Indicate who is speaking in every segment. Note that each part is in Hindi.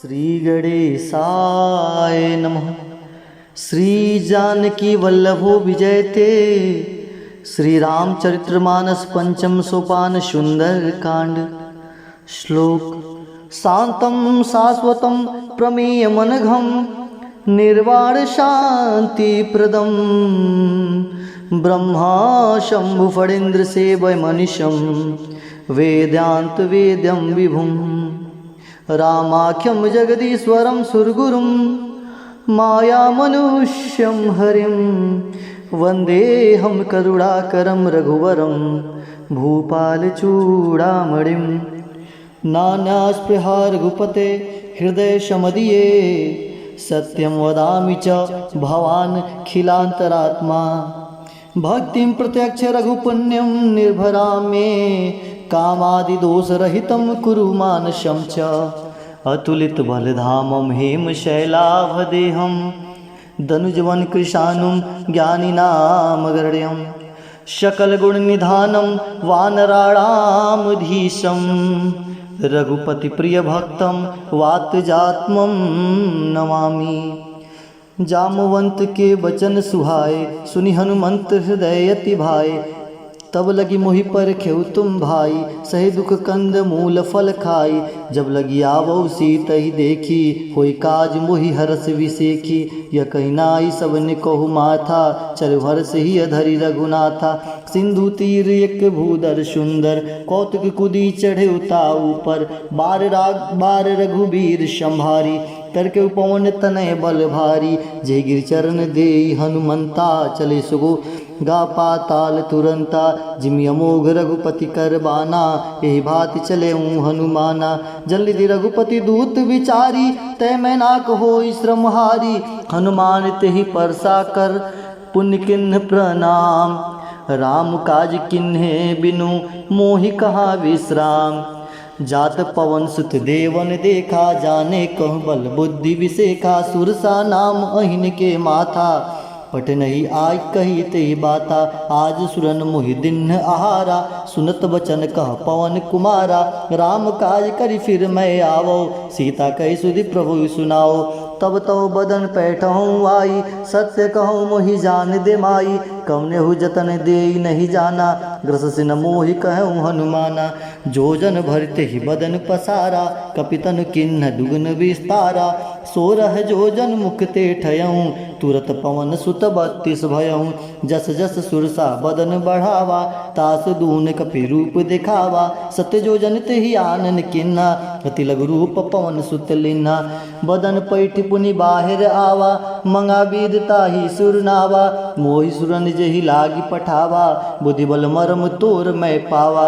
Speaker 1: श्री गणेशाय नमः। श्री जानकी वल्लभो विजयते। श्री रामचरितमानस पंचम सोपान सुंदर कांड। श्लोक। शांतं शाश्वतं प्रमेयमनघं निर्वाण शांति प्रदम ब्रह्मा शंभु फणीन्द्र सेवयमनिशं वेदांत वेद्यं विभुम् रामाख्यं जगदीश्वरं सुरगुरुं मायामनुष्यं हरिं वन्देऽहं करुणाकरं रघुवरं भूपालचूडामणिं नानास्पृहा रघुपते हृदयशमदीये सत्यं वदामि च भवान् खिलान्तरात्मा भक्तिं प्रत्यक्ष रघुपुण्यं निर्भरां मे कामादिदोषरहितं कुरु मानसं च अतुलितबलधामं हेमशैलाभदेहं दनुजवन कृशानुं ज्ञानिनामगर्यं सकलगुणनिधानं वानराणामधीशं रघुपतिप्रियभक्तं वातजात्मं नमामि। जामवंत के वचन सुहाए सुनि हनुमंत हृदय अति भाए तब लगी मोहि पर खेऊ तुम भाई सही दुख कंद मूल फल खाई जब लगी आवो सीतहि देखी होई काज मोहि हरस विसेखी यह कहनाई सबने कहु माथा चल हर्ष ही अधरि रघुनाथा सिंधु तीर एक भूदर सुंदर कौतुक कुदी चढ़े उताऊ पर बार रघुबीर संभारी करके पवन तनय बल भारी जय गिरचरण दे हनुमंता चले सुगो गा पाताल तुरंता जिमि अमोघ रघुपति कर बाना यही भात चले हनुमाना जल्दी रघुपति दूत विचारी तय मैं ना कहो श्रमहारी हनुमान तेहि परसा कर पुण्य किन्ह प्रणाम राम काज किन्हे बिनु मोहि कहा विश्राम जात पवन सुत देवन देखा जाने कह बल बुद्धि विसेखा सुरसा नाम अहिन के माथा पट नहीं आय कही ते बाता आज सुरन मोहि दिन आहारा सुनत बचन कह पवन कुमारा राम काज करी फिर मैं आवो सीता कही सुधि प्रभु सुनाओ तब तो बदन पैठहूँ आई सत्य कहूँ मोहि जान दे माई कवने हु जतन दे नहीं जाना ग्रस से न मोहि कहूँ हनुमाना जो जन भरते ही बदन पसारा कपितन किन्न दुगुन विस्तारा सोरह जो जन मुक्ते ठयऊँ तुरत पवन सुत 32 भयऊँ जस जस सुरसा बदन बढ़ावा तास दून कपि रूप दिखावा सत्य जो जन ते ही आनन किन्ना अति लघु रूप पवन सुत लिन्ना बदन पैठ पुनि बाहिर आवा मंगा विदता ही सुरनावा मोहि सुरन जही लागी पठावा बुद्धि बल मरम तोर मैं पावा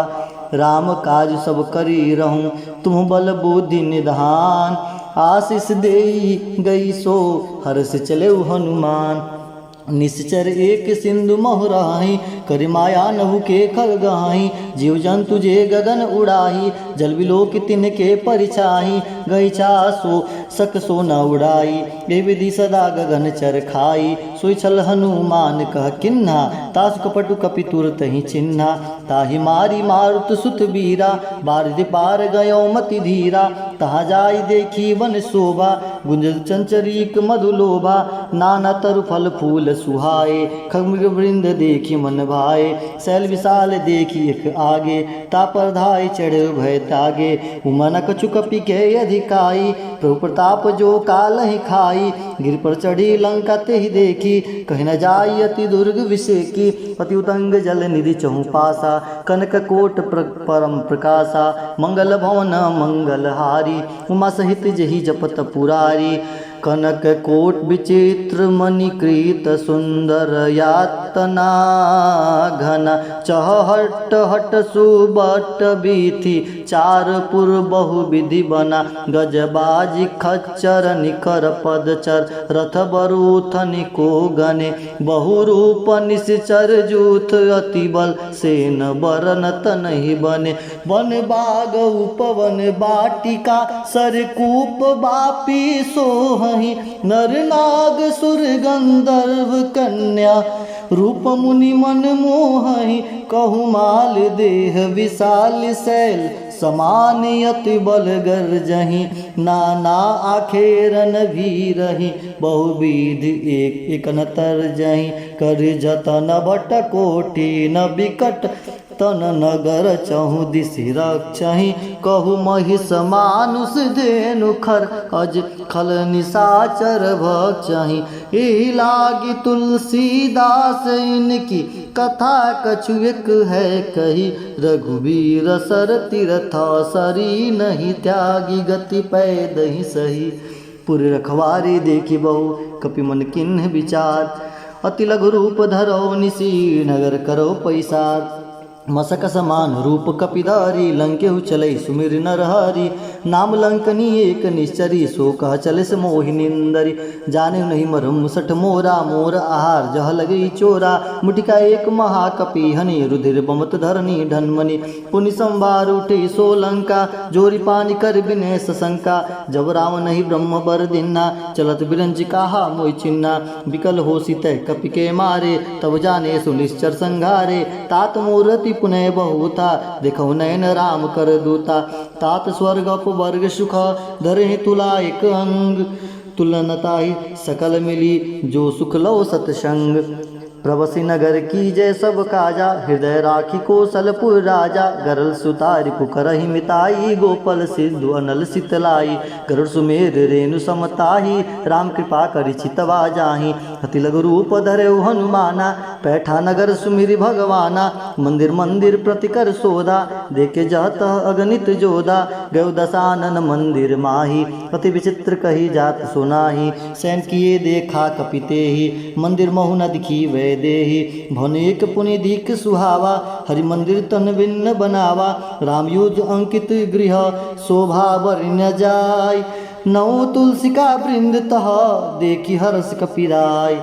Speaker 1: राम काज सब करी रहूं तुम बल बुद्धि निधान आशीष देई गई सो हर्ष चले हनुमान निश्चर एक सिंधु मोहराही करि माया नहु के खल गहाई जीव जंतु जे गगन उड़ाही जल बिलोक तिनके परिछाही गई सो सक सो न उड़ाई ये विधि सदा गगन चर खाई सोई छल हनुमान कह किन्हा तासु कपटु कपि तुरत ही चिन्हा ताहि मारी मारुत सुत बीरा बारिध पार गयो मति धीरा तहा जाई देखी वन शोभा गुंज चंचरीक मधुलोभा नाना तरु फल फूल सुहाए खगमृग वृंद देखी मन भाए शैल विशाल देखी एक आगे तापर धाय चढ़ भय तागे उमन कछु कपि के अधिकाई प्रभु प्रताप जो काल ही खाई गिर पर चढ़ी लंका ते ही देखी कहीं न जाई अति दुर्ग विषेकी पति उतंग जल निधि चहु पासा कनक कोट परम प्रकाशा मंगल भवन मंगलहारी उमा सहित जही जपत पुरारी कनक कोट विचित्र मणिकृत सुंदर यातना घन चहट हट सुबट बीथि चार पुर बहु विधि बना गजबाजी खच्चर निकर पदचर रथ बरूथ निको गने बहुरूप निश्चर जूथ अति बल सेन बरनत नहीं बने वन बाग उपवन बाटिका सरकूप बापी सोह नर नाग सुर गंधर्व कन्या रूप मुनि मन मोहि कहु माल देह विशाल शैल समान अति बल गर्जहि, नाना आखेरन भी रही, बहुविध एक न तरजहि, कर जतन बट कोटि न बिकट, तन नगर चहु दिशि रक्षहि, कहु महिष मानुष धेनु खर, अज खल निशाचर भक्षहि, एहि लागी तुलसीदास इनकी, कथा कछु एक है कही, रघुवीर सर तीर्थ सरी, नहीं त्यागी गति पैदहि सही। पुर रखवारी देखी बहु, कपि मन किन्ह विचार, अति लघु रूप धरो निसी, नगर करो पैसार, मसक समान रूप कपिधारी, लंकेहु चलै सुमिर नर हरि, नाम लंकनी एक निश्चरी, सो कह चले से मोहि निंदरी, जाने नहीं मरम मुसठ मोरा, मोर आहार जह लगई चोरा, मुटिका एक महाकपि हनि, रुधिर बमत धरनी ढनमनि, पुनि संभार उठे सो लंका, जोरी पानी कर बिने सशंका, जब राम नहीं ब्रह्म बर दिन्ना, चलत बिरंज काहा मोहि चिन्ना, विकल हो सीते कपि के मारे, तब जाने सुनिश्चर संघारे, तात मूर्ति पुनः बहुता, देखो नयन राम कर दूता, तात स्वर्ग अपवर्ग सुख, धरे तुला एक अंग, तुलनताहि सकल मिली, जो सुख लो सतसंग, प्रवसी नगर की जय सब काजा, हृदय राखी कौशलपुर राजा, गरल सुतारि पुकरहि मिताई, गोपल सिद्धु अनल शीतलाई, गरुड़ सुमेर रेणु समताही, राम कृपा करि चितवा जाहि, अति लघु रूप धरेउ हनुमाना, पैठा नगर सुमिरि भगवाना, मंदिर मंदिर प्रतिकर सोदा, देखे जहत अगणित जोदा, गयो दशानन मंदिर माही, अति विचित्र कही जात सुनाही, सैन किए देखा कपितेहि, मंदिर महु न दिखी वै देहि, भवन एक पुनि दीख सुहावा, हरि मंदिर तन भिन्न बनावा, राम युज अंकित गृह, शोभा बरि न जाय, नौ तुलसिका वृंद तह, देखी हर्ष कपिराय,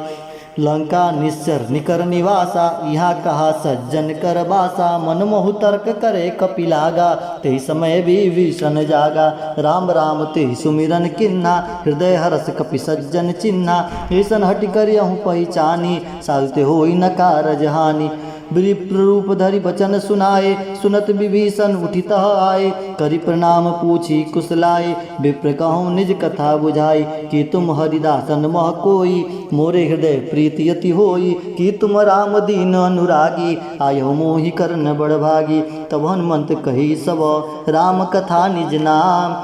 Speaker 1: लंका निश्चर निकर निवासा, यहाँ कहा सज्जन कर बासा, मन मोहु तर्क करे कपिलागा, ते समय विभीषण जागा, राम राम ते सुमिरन किन्ना, हृदय हरस कपि सज्जन चिन्ना, ऐसन हटि करियहु पहिचानी, सालते होई न कारज हानि, विप्र रूप धरि बचन सुनाए, सुनत विभीषण उठित आए, करि प्रणाम पूछी कुशलाए, विप्र कहूँ निज कथा बुझाई, कि तुम हरिदासन मह कोई, मोरे हृदय प्रीति अति होई, कि तुम राम दीन अनुरागी, आयो मोहि कर्ण बड़ भागी, तब हनुमंत कही सब राम कथा निज नाम,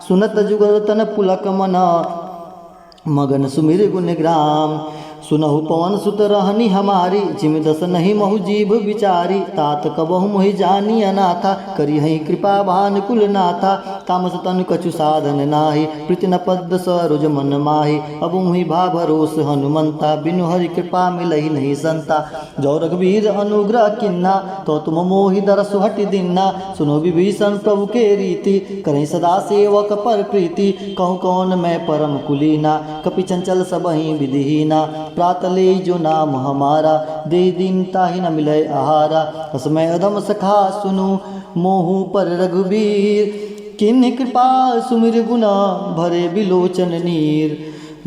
Speaker 1: सुनत जुगल तन पुलक मन, मगन सुमिर गुण ग्राम, सुनहु पवन सुत रहनी हमारी, जिम दस नहीं महु जीव विचारी, तात कबहु मोहि जानी अनाथा, करी हई कृपा भानुकुल नाथा, तामस तनु कछु साधन नाही, प्रीति न पद सरोज मन माही, अब मुहि भा भरोस हनुमंता, बिनु हरि कृपा मिलहि नहीं संता, जो रघुवीर अनुग्रह किन्ना, तो तुम मोहि दरसु हटि दिन्ना, सुनो विभीषण प्रभु के रीति, करें सदा सेवक पर प्रीति, कहूँ कौन मैं परम कुलीना, कपि चंचल सबहि विधिहीना, प्रातले जो नाम हमारा, दे दिन ताहि न मिले आहारा, असमय अधम सखा सुनु, मोहु पर रघुबीर, किन्हि कृपा सुमिर गुना, भरे बिलोचन नीर,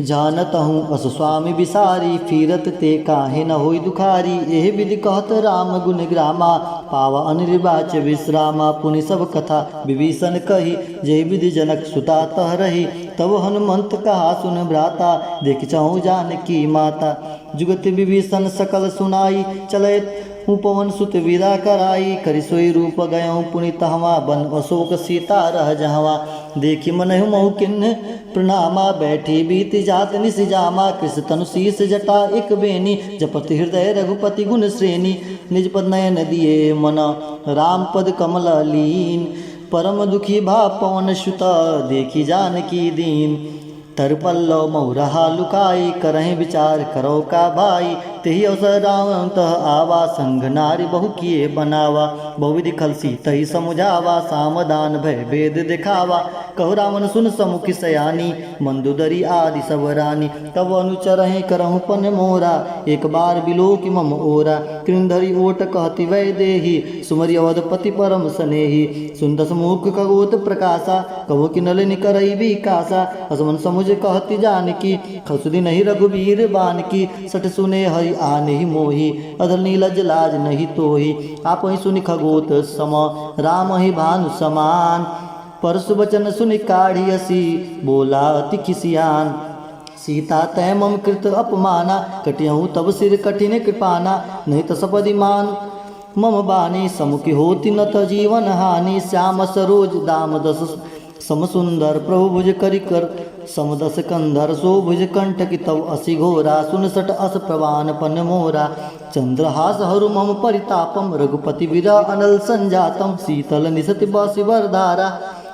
Speaker 1: जानत हूँ अस स्वामी बिसारी, फिरत ते काहे न होई दुखारी, एह विधि कहत राम गुण ग्रामा, पावा अनिर्वाच विश्रामा, पुनि सब कथा विभीषण कही, जय विधि जनक सुता तह रही, तब हनुमंत कहा सुन भ्राता, देख चाहूँ जानकी माता, जुगत विभीषण सकल सुनाई, चले पवन सुत विदा कराई, करि सोई रूप गयऊँ पुनि तहवा, बन अशोक सीता रह जहवा, देखी मनहु महु किन्ह प्रणामा, बैठी बीत जात निस जामा, कृष तनु शीस जटा एक बेनी, जपति हृदय रघुपति गुण श्रेणी, निज पद नयन दिए मना, राम पद कमल लीन, परम दुखी भा पवन सुत, देखी जानकी दीन, तर पल्लव मऊरहा लुकाई, करहि विचार करो का भाई, तेहि अवसर राम तह आवा, संग नारी बहु किए बनावा, बहुविधि खलसी तही समुझावा, सामदान भय भेद दिखावा, कहु रावण सुन समुखी सयानी, मंदोदरी आदि सब रानी, तब अनुचरहि करहु पन मोरा, एक बार बिलो कि मम ओरा, कृंधरी ओट कहति वै देही, सुमरि अवधपति परम स्नेही, सुंदस मुख खगोत प्रकाशा, कहो कि नलिनी करई विकासा, असमन समुझ कहति जानकी, खसुदी नहीं रघुवीर बानकी, सठ सुने हरि हरि आने ही मोही, अधर नीलज लाज नहीं तोही। आप ही सुनि खगोत सम, राम ही भानु समान। परसु वचन सुनि काढ़ियसी, बोला अति खिसियान। सीता तय मम कृत अपमाना, कटियहूँ तब सिर कठिन कृपाना। नहीं तो सपदि मान मम बानी, समुखी होती न त जीवन हानि। श्याम सरोज दाम दस सम सुंदर, प्रभु भुज करि कर समदस कंधर। सो भुज कंटक तव असि घोरा, सुन सट अस प्रवान पन मोरा। चंद्रहास हरु मम परितापम, रघुपति विरह अनल संजातम। शीतल निसति बासी वरधारा,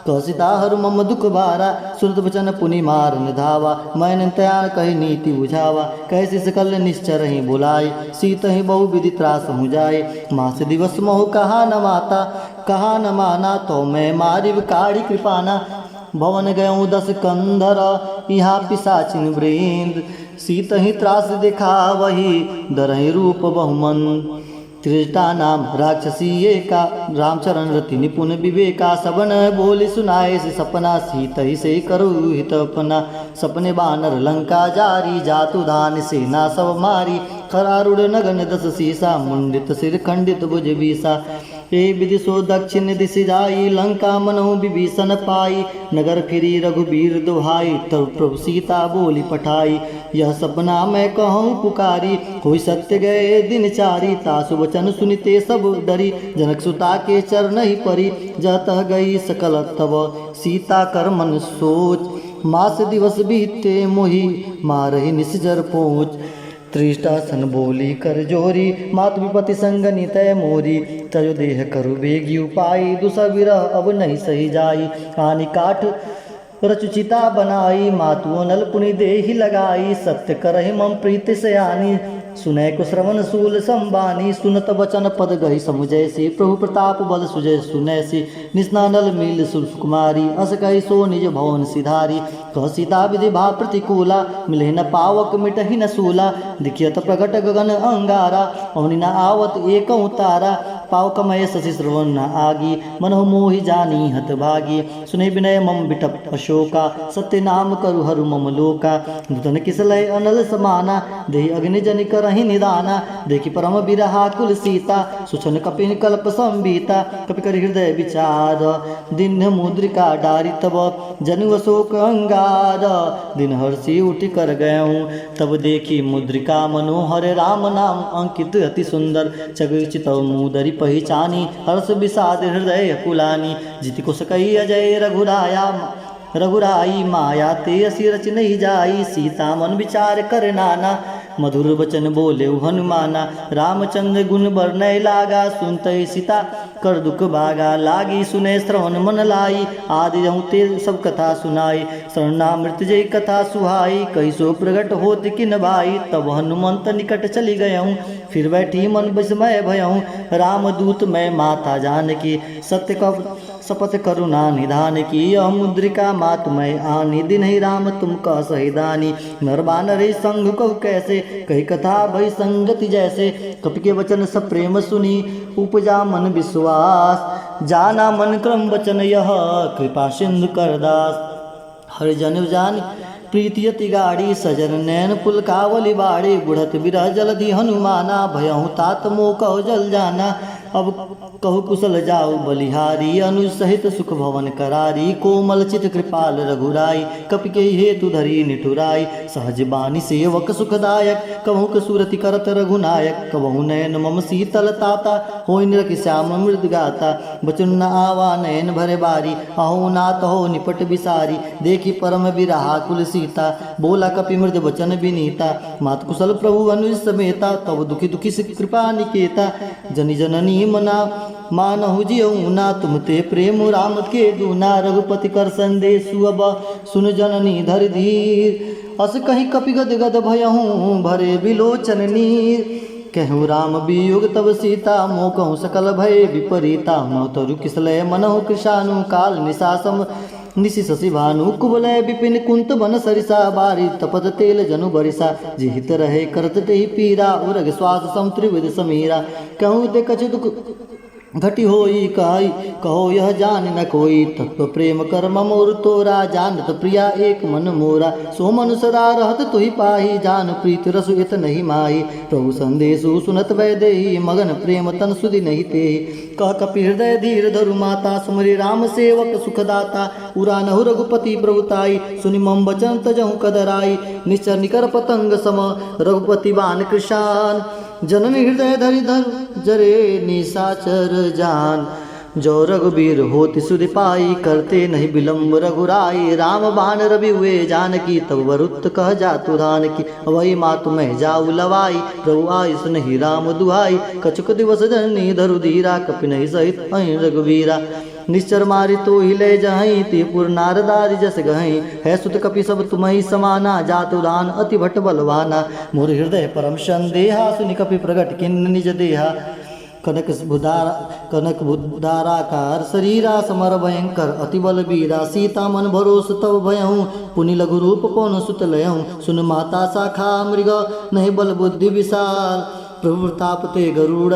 Speaker 1: कसिता हरु मम दुख भारा। सुनत वचन पुनि मार निधावा, मैंने तयान कही नीति बुझावा। कैसे सकल निश्चर ही बुलाई, सीत ही बहु विधि त्रास हो जाए। मास दिवस मोह कहा न माता, कहा न माना। तो मैं मारिव काढ़ी कृपाना, भवन गयों 10 कंधर। यहाँ पिशाचिन वृंद, सीत ही त्रास देखा वही। दरहि रूप बहुमन, त्रिजटा नाम राक्षसी एका। रामचरण रति निपुण विवेका, सबन बोली सुनाए से सपना। सीत ही से करो हित अपना, सपने बानर लंका जारी। जातु धान सेना सब मारी, खरारूढ़ नगन 10 सीसा। मुंडित सिर खंडित भुज बीसा, ए विधि सो दक्षिण दिश जाई। लंका मनहु विभीषण पाई, नगर फिरी रघुबीर दुहाई। तब प्रभु सीता बोली पठाई, यह सपना मैं कहूँ पुकारी। कोई सत्य गए दिन चारी, तासु वचन सुनिते सब डरी। जनक सुता के चरण ही परी, जतः गई सकल तब सीता कर मन सोच। मास दिवस बीते मोही, मारहि निश्चर पहुँच। त्रिष्टा सन बोली कर जोरी, मातु विपति संग नितय मोरी। तजो देह करु बेगी उपाई, दुसह विरह अब नहीं सही जाई। आनि काठ रचुचिता बनाई, मातु नल पुनि देहि लगाई। सत्य करहि मम प्रीति सयानी, सुनै को श्रवण सूल संबानी। सुनत वचन पद गही समुजैसी, प्रभु प्रताप बल सुजय सुनैसी। निस्नानल मील सुकुमारी, अस कही सो निज भवन सिधारी। कह सीता विधि भा प्रतिकूला, मिले न पावक मिटहि न सूला। दिखियत प्रगट गगन अंगारा, अवनि न आवत एक तारा। पावकमय शशि श्रवण न आगी, मनहु मोहि जानी हत भागी। सुने विनय मम बिटप अशोका, सत्य नाम करु हरु मम लोका। नूतन किसलय अनल समाना, देहि अग्नि जनि करहि निदाना। देखि परम बिरहा कुल सीता, सुचन कपिन कल्प संबीता। कपि कर हृदय विचार, दिन मुद्रिका डारी तब। जनु अशोक अंगार, दिन हर्षि उठि कर गयऊँ। तब देखी मुद्रिका मनोहर, राम नाम अंकित अति सुंदर। चकित मुदरि पहचानी, हर्ष विषाद हृदय कुलानी। जिति कुश कही अजय रघुराई, माया ते असि रच नहीं जाई। सीता मन विचार कर नाना, मधुर वचन बोले हनुमाना। रामचंद्र गुण वर्णय लागा, सुनते सीता कर दुख भागा। लागी सुने श्रवण मन लाई, आदि रहूँ ते सब कथा सुनाई। शरणामृत जय कथा सुहाई, कही सो प्रगट होत किन भाई। तब हनुमंत निकट चली गयऊँ, फिर बैठी मन विस्मय भयऊँ। राम दूत मैं माता जानकी, सत्य कब शपथ करुणा निधान की। यह मुद्रिका मातुमय आनी, दिन ही राम तुम कह सहिदानी। नर बानर संग कहु कैसे, कही कथा भई संगति जैसे। कपि के वचन सब प्रेम सुनी, उपजा मन विश्वास। जाना मन क्रम वचन यह, कृपा सिंधु करदास। हर जन जान प्रीति अति गाड़ी, सजन नैन पुलकावली बाड़ी। बुढ़त बिरह जलधि हनुमाना, भयहु तात मोह कहो जल जाना। अब कहु कुशल जाऊ बलिहारी, अनुज सहित सुख भवन करारी। कोमल चित कृपाल रघुराई, कपि के हेतु धरी निठुराई। सहज बानी सेवक सुखदायक, कबहु सुरति करत रघुनायक। कबहु नयन मम शीतल ताता, होय निरख श्याम मृद गाता। बचन न आवा नयन भरे बारी, अहो नाथ हो निपट बिसारी। देखी परम बिरहा कुल सीता, बोला कपि मृद वचन विनीता। मात कुशल प्रभु अनुज समेता, तब दुखी दुखी से कृपा निकेता। जनि जननी मना मानहु जियऊ ना, तुम ते प्रेम राम के दूना। रघुपति कर संदेशु अब सुन जननी धर धीर। अस कहीं कपि गद गद भयहूँ, भरे बिलोचन नीर। कहूँ राम वियोग तब सीता, मोह कहूँ सकल भय विपरीता। मौतरु किसलय मनहु कृशानु, काल निशासम निशि शशि भानु। कुवलय विपिन कुंत बन सरिसा, बारी तपत तेल जनु बरिसा। जिहित रहे करत तेहि पीरा, उरग श्वास सम त्रिविध समीरा। कहूँ ते कछु दुख घटी होई काई कहो यह जान न कोई, तत्व प्रेम कर मोर तोरा, जानत प्रिया एक मन मोरा, सो मन सदा रहत तुहि पाही, जान प्रीत रसु इत नहीं माही, प्रभु संदेशु सुनत वैदेही, मगन प्रेम तन सुधि नहीं तेहि, कह कपि हृदय धीर धरु माता, सुमरि राम सेवक सुखदाता, उरा नहु रघुपति प्रभुताई, सुनि मम बचन तजहु कदराई, निश्चर निकर पतंग सम रघुपति बान कृशान, जननी हृदय धरि धर जरे निशाचर जान, जो रघुबीर होति सुधि पाई, करते नहीं विलम्ब रघुराई, राम बाण रवि हुए जानकी, तब वरुत कह जातु धान की, वही मातु मैं जाऊ लवाई, प्रभु आयुष नहीं राम दुहाई, कछुक दिवस जननी धरु धीरा, कपि नहीं सहित अहि रघुवीरा, निश्चर मारि तो ही ले जहीं, त्रिपुर नारदारि जस गहीं, है सुत कपि सब तुम्हि समाना, जातु दान अति भट बलवाना, मोर हृदय परम संदेहा, सुनि कपि प्रगट किन्न निज देहा, कनक बुधाराकार शरीरा, समर भयंकर अति बल बीरा, सीता मन भरोस तव भयहूँ, पुनि लघु रूप पौन सुत लयहूँ, सुन माता शाखा मृग नहीं बल बुद्धि विशाल, प्रभु प्रताप ते गरुड़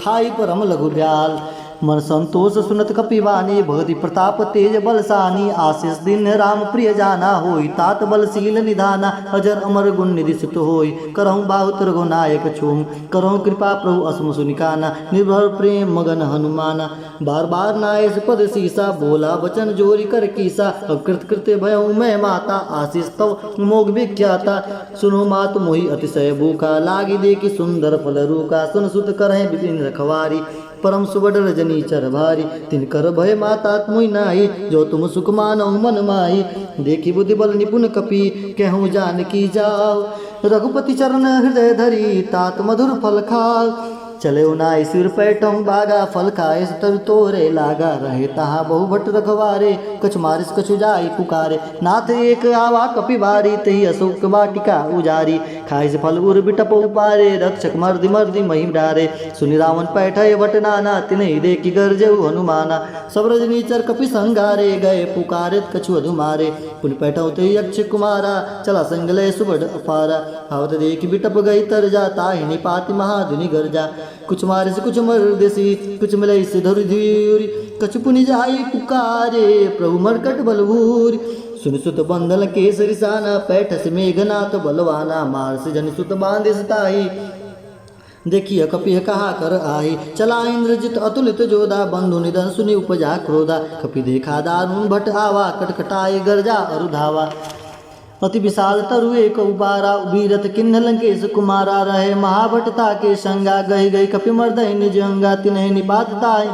Speaker 1: खाई परम लघु ब्याल, मन संतोष सुनत कपिवानी, भगति प्रताप तेज बलसानी, आशीष दिन राम प्रिय जाना, होई तात बलशील निधाना, अजर अमर गुण निधि सुत होई, करहूँ बाहुत रघुनायक छूम, करहूँ कृपा प्रभु असम सुनिकाना, निर्भर प्रेम मगन हनुमाना, बार बार नायस पद सीसा, बोला वचन जोरी कर कीसा, अकृत कृत्य भयहूँ मैं माता, आशीष तव मोग विख्याता, सुनो मात मोहि अतिशय भूखा, लागी देखी सुंदर फल रूखा, सुन सुत करहें विपिन रखवारी, परम सुबड रजनी चर भारी, तिनकर भय माता मुई नाई, जो तुम सुख मानो मन माही, देखी बुद्धि बल निपुण कपि, कहूँ जान की जाओ, रघुपति चरण हृदय धरी, तात मधुर फल खाओ, चले उनाई सिर पैठम बागा, फल खाए तर तोरे लागा, रहे तहा बहु भट रखवारे, कछु मारिस कछु जाई पुकारे, नाथ एक आवा कपि बारी, तही अशोक वाटिका उजारी, खाए से फल उर बिटप उपारे, रक्षक मर्दि मर्दि मही डारे, सुनि रावण पैठय भट नाना, तिन्हि देखि गरजेउ हनुमाना, सब रजनीचर कपि संगारे, गए पुकारित कछु अधुमारे, पुनि पैठौ ते यक्ष कुमारा, चला संगले सुबड अपारा, आवत देखि बिटप गई तर जा, ताहि निपाति महाधुनि गर्जा, कुछ मारे से कुछ मर देसी, कुछ मिले से धुरी धूरी, कछु पुनि जाई पुकारे, प्रभु मरकट बलभूरी, सुन सुत बंधन केसरी साना, पैठ से मेघनाथ बलवाना, मार से जन सुत बांधे सताही, देखिए कपि कहा कर आई, चला इंद्रजित अतुलित जोधा, बंधु निधन सुनि उपजा क्रोधा, कपि देखा दारुण भट आवा, कटकटाए गर्जा अरुधावा, अति विशाल तरु एक उबारा, उबीरत किन्न लंकेश कुमारा, रहे महाभटता के संगा, गही गई कपि मर्दय निज अंगा, तिन्हि निपातताय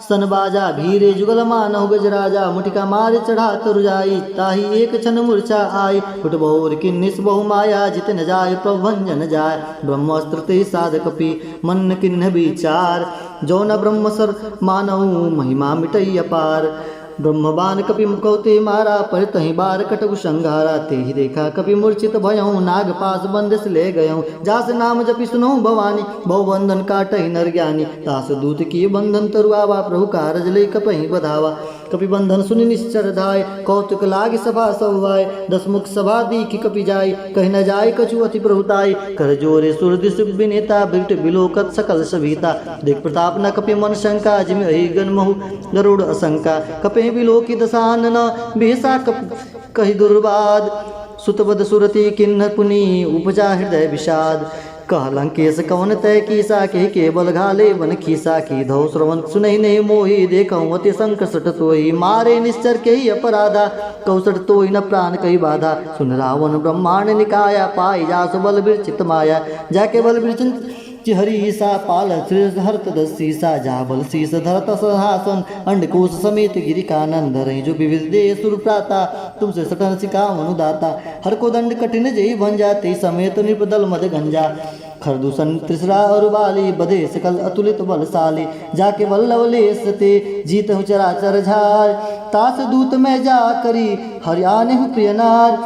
Speaker 1: सन बाजा, भीरे जुगल मानव गजराजा, मुटिका मारे चढ़ा तरु जाई, ताही एक क्षण मूर्छा आई, फुट बहुर किन्निस बहु माया, जित न जाय प्रभंजन जाय, ब्रह्मास्त्र ते साध कपि मन किन्न विचार, जो न ब्रह्मसर मानव महिमा मिटई अपार, ब्रह्मबान कपि मुखौते मारा, पर तहि बार कटकु संघारा, ते ही देखा कपि मूर्छित भयहूँ, नाग पास बंदिस ले गयहूँ, जास नाम जपि सुनहु भवानी, बहु बंधन काटहि नर ज्ञानी, तास दूत की बंधन तरुआवा, प्रभु कारज ले कपहि बधावा, कपि बंधन सुनि निश्चर धाय, कौतुक लाग सभा सवाय, दसमुख सभा दीखि कपि जाय, कहि न जाय कछु अति प्रभुताय, कर जोरे सुर दिस विनेता, बिरट बिलोकत सकल सभीता, देख प्रताप न कपि मन शंका, जिमि अहि गन्महु गरुड़ असंका, कपि बिलोकी दशानन बेसा कहि दुर्वाद, सुतवद सुरति किन्न पुनि उपजा हृदय विषाद, कह लंकेश कवन तय कीसा, के केवल घाले वन खीसा, की धौ श्रवण सुनहि नहीं मोहि, देखऊँ अति संकट तोहि, मारे निश्चर के ही अपराधा, कौसट तोहि न प्राण कही बाधा, सुन रावण ब्रह्मांड निकाया, पाई जासु बल विरचित माया, जाके बल विरचित हरीसा, पाल हरत दसीसा, जा बल शीस धरत सहासन, अंडकोश समेत गिरि कानन, धरहि जो विविध दे सुर प्राता, तुमसे सटन सिका मनुदाता, हर को दंड कठिन जय भंजा, ते समेत निपदल मद गंजा, खरदूषण त्रिसरा और बाली, बधे सकल अतुलित बलशाली, जाके वल्लभ लेस ते जीत हूँ चराचर झार, तास दूत में जा करी हरियाणे हूँ प्रिय नार,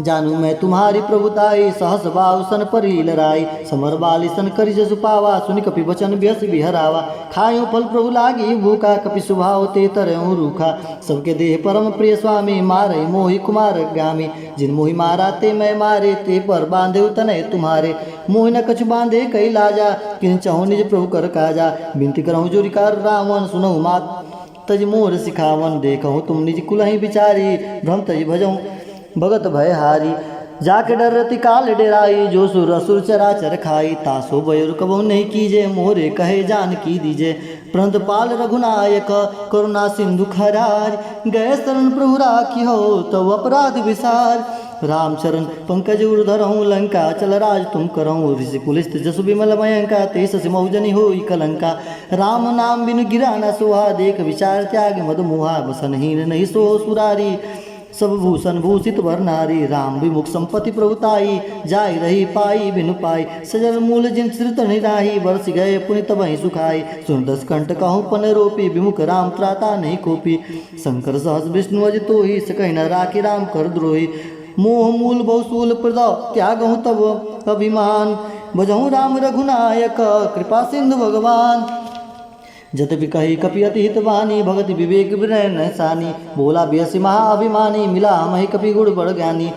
Speaker 1: जानू मैं तुम्हारी प्रभुताई, सहस बाहु सन परी लराई, समर बाली सन करि जसु पावा, सुनि कपि वचन व्यस बिहरावा। खायो फल प्रभु लागी भूखा, कपि स्वभाव ते तरहु रूखा। सबके देह परम प्रिय स्वामी, मारे मोहि कुमार गामी। जिन मोहि मारा ते मैं मारे, ते पर बांधे तनय तुम्हारे। मोहि न कछु बांधे कई लाजा, किन चहु निज प्रभु कर काजा। बिनती करहु जोरि कर रावण, सुनहु मात तज मोर सिखावन। देखहु तुम निज कुलहि बिचारी, भ्रम तज भजहु भगत भयहारी। जाके डर रति काल डेराई, जो सुर असुर चराचर खाई। तासो बयुर कबहु नहीं कीजे, मोरे कहे जान की दीजे। प्रंत पाल रघुनायक, करुणा सिंधु खरार। गए शरण प्रभु राखी हो, तब अपराध विसार। राम चरण पंकज उर्धरहूँ, लंका चल राज तुम करहूँ। ऋषि कुलिस्त जसु विमल मयंका, ते ससि मौजनि होई कलंका। राम नाम बिनु गिरा न सोहा, देख विचार त्याग मद मुहा। बसनहीन नहीं सो सुरारी, सब भूषण भूषित वर नारी। राम विमुख संपत्ति प्रभुताई, जाय रही पाई बिनु पाई। सजल मूल जिन श्रित निराही, बरस गए पुनि तबहि सुखाई। सुन दस कंठ कहूँ पन रोपी, विमुख राम त्राता नहीं कोपी। शंकर सहस विष्णु अज तोहि, सकहि न राखी राम कर द्रोही। मोह मूल बहुसूल प्रदाव, त्यागहूँ तब अभिमान। भजहूँ राम रघुनायक, कृपा सिंधु भगवान। जतपि कही कपि अति हितवानी, भगति विवेक विनय नैसानी। बोला बियसि महाअभिमानी, मिला महि कपि गुण बड़ ज्ञानी।